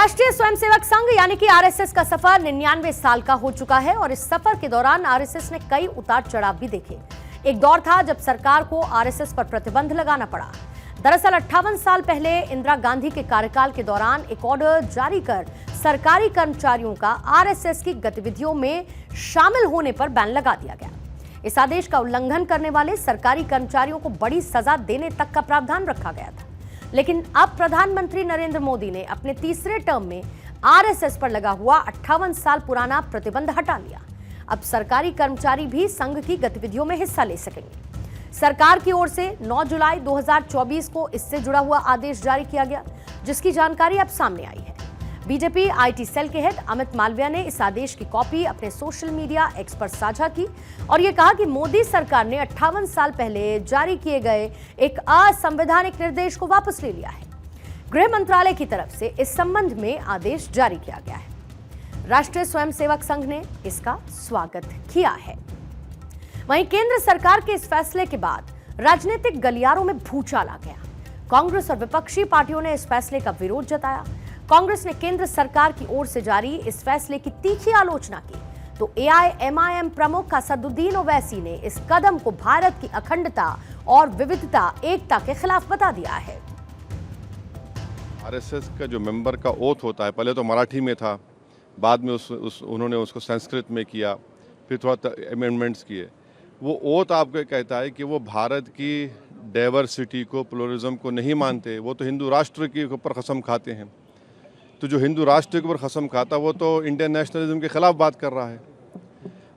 राष्ट्रीय स्वयंसेवक संघ यानी कि आरएसएस का सफर 99 साल का हो चुका है और इस सफर के दौरान आरएसएस ने कई उतार चढ़ाव भी देखे। एक दौर था जब सरकार को आरएसएस पर प्रतिबंध लगाना पड़ा। दरअसल 58 साल पहले इंदिरा गांधी के कार्यकाल के दौरान एक ऑर्डर जारी कर सरकारी कर्मचारियों का आरएसएस की गतिविधियों में शामिल होने पर बैन लगा दिया गया। इस आदेश का उल्लंघन करने वाले सरकारी कर्मचारियों को बड़ी सजा देने तक का प्रावधान रखा गया था। लेकिन अब प्रधानमंत्री नरेंद्र मोदी ने अपने तीसरे टर्म में आरएसएस पर लगा हुआ 58 साल पुराना प्रतिबंध हटा लिया। अब सरकारी कर्मचारी भी संघ की गतिविधियों में हिस्सा ले सकेंगे। सरकार की ओर से 9 जुलाई 2024 को इससे जुड़ा हुआ आदेश जारी किया गया, जिसकी जानकारी अब सामने आई है। बीजेपी आईटी सेल के हेड अमित मालवीय ने इस आदेश की कॉपी अपने सोशल मीडिया एक्स पर साझा की और यह कहा कि मोदी सरकार ने 58 साल पहले जारी किए गए एक असंवैधानिक निर्देश को वापस ले लिया है। गृह मंत्रालय की तरफ से इस संबंध में आदेश जारी किया गया है। राष्ट्रीय स्वयंसेवक संघ ने इसका स्वागत किया है। वहीं केंद्र सरकार के इस फैसले के बाद राजनीतिक गलियारों में भूचाल आ गया। कांग्रेस और विपक्षी पार्टियों ने इस फैसले का विरोध जताया। कांग्रेस ने केंद्र सरकार की ओर से जारी इस फैसले की तीखी आलोचना की, तो एआईएमआईएम प्रमुख असदुद्दीन ओवैसी ने इस कदम को भारत की अखंडता और विविधता एकता के खिलाफ बता दिया है। आरएसएस का जो मेंबर का ओथ होता है, पहले तो मराठी में था, बाद में उन्होंने उसको संस्कृत में किया, फिर थोड़ा अमेंडमेंट्स किए। वो ओथ आपको कहता है कि वो भारत की डाइवर्सिटी को, प्लुरलिज्म को नहीं मानते। वो तो हिंदू राष्ट्र के ऊपर कसम खाते हैं। तो जो हिंदू राष्ट्र के ऊपर कसम खाता वो तो इंडियन नेशनलिज्म के खिलाफ बात कर रहा है।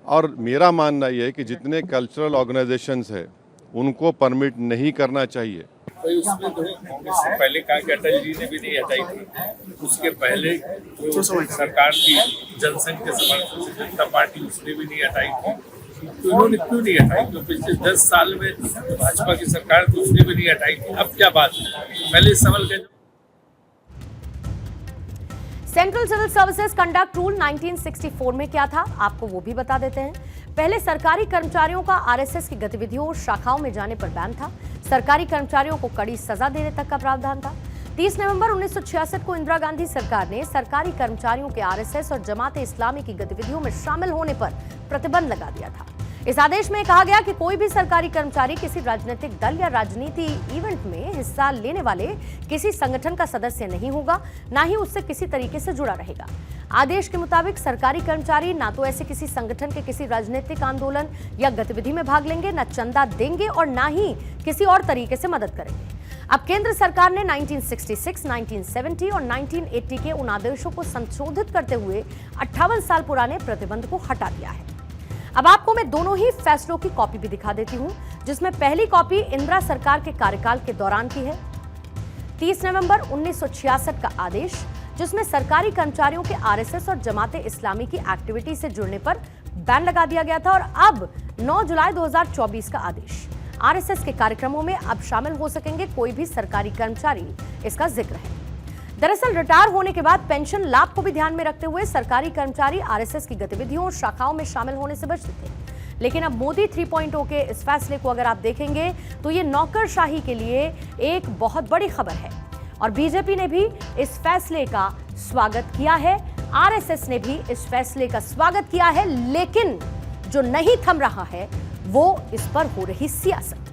और मेरा मानना यह है कि जितने कल्चरल ऑर्गेनाइजेशंस है उनको परमिट नहीं करना चाहिए। तो उसमें तो कांग्रेस से पहले कहा कि अटल जी ने भी नहीं हटाई थी। उसके पहले जो सरकार की जनसंघ के समर्थन से जनता पार्टी, उसने भी नहीं हटाई थी। तो उन्होंने क्यों नहीं हटाई? तो पिछले 10 साल में भाजपा की सरकार थी, उसने भी नहीं हटाई थी। अब क्या बात है? पहले इस सवाल का central civil services conduct rule 1964 में क्या था, आपको वो भी बता देते हैं। पहले सरकारी कर्मचारियों का आरएसएस की गतिविधियों और शाखाओं में जाने पर बैन था। सरकारी कर्मचारियों को कड़ी सजा देने तक का प्रावधान था। 30 नवंबर 1966 को इंदिरा गांधी सरकार ने सरकारी कर्मचारियों के आरएसएस और जमात इस्लामी की गतिविधियों में शामिल होने पर प्रतिबंध लगा दिया था। इस आदेश में कहा गया कि कोई भी सरकारी कर्मचारी किसी राजनीतिक दल या राजनीति इवेंट में हिस्सा लेने वाले किसी संगठन का सदस्य नहीं होगा, ना ही उससे किसी तरीके से जुड़ा रहेगा। आदेश के मुताबिक सरकारी कर्मचारी ना तो ऐसे किसी संगठन के किसी राजनीतिक आंदोलन या गतिविधि में भाग लेंगे, न चंदा देंगे और ना ही किसी और तरीके से मदद करेंगे। अब केंद्र सरकार ने 1966, 1970 और 1980 के उन आदेशों को संशोधित करते हुए 58 साल पुराने प्रतिबंध को हटा दिया है। अब आपको मैं दोनों ही फैसलों की कॉपी भी दिखा देती हूं, जिसमें पहली कॉपी इंदिरा सरकार के कार्यकाल के दौरान की है। 30 नवंबर 1966 का आदेश, जिसमें सरकारी कर्मचारियों के आरएसएस और जमाते इस्लामी की एक्टिविटी से जुड़ने पर बैन लगा दिया गया था। और अब 9 जुलाई 2024 का आदेश, आरएसएस के कार्यक्रमों में अब शामिल हो सकेंगे कोई भी सरकारी कर्मचारी, इसका जिक्र है। दरअसल रिटायर होने के बाद पेंशन लाभ को भी ध्यान में रखते हुए सरकारी कर्मचारी आरएसएस की गतिविधियों और शाखाओं में शामिल होने से बचते थे। लेकिन अब मोदी 3.0 के इस फैसले को अगर आप देखेंगे तो ये नौकरशाही के लिए एक बहुत बड़ी खबर है और बीजेपी ने भी इस फैसले का स्वागत किया है, आरएसएस ने भी इस फैसले का स्वागत किया है। लेकिन जो नहीं थम रहा है वो इस पर हो रही सियासत।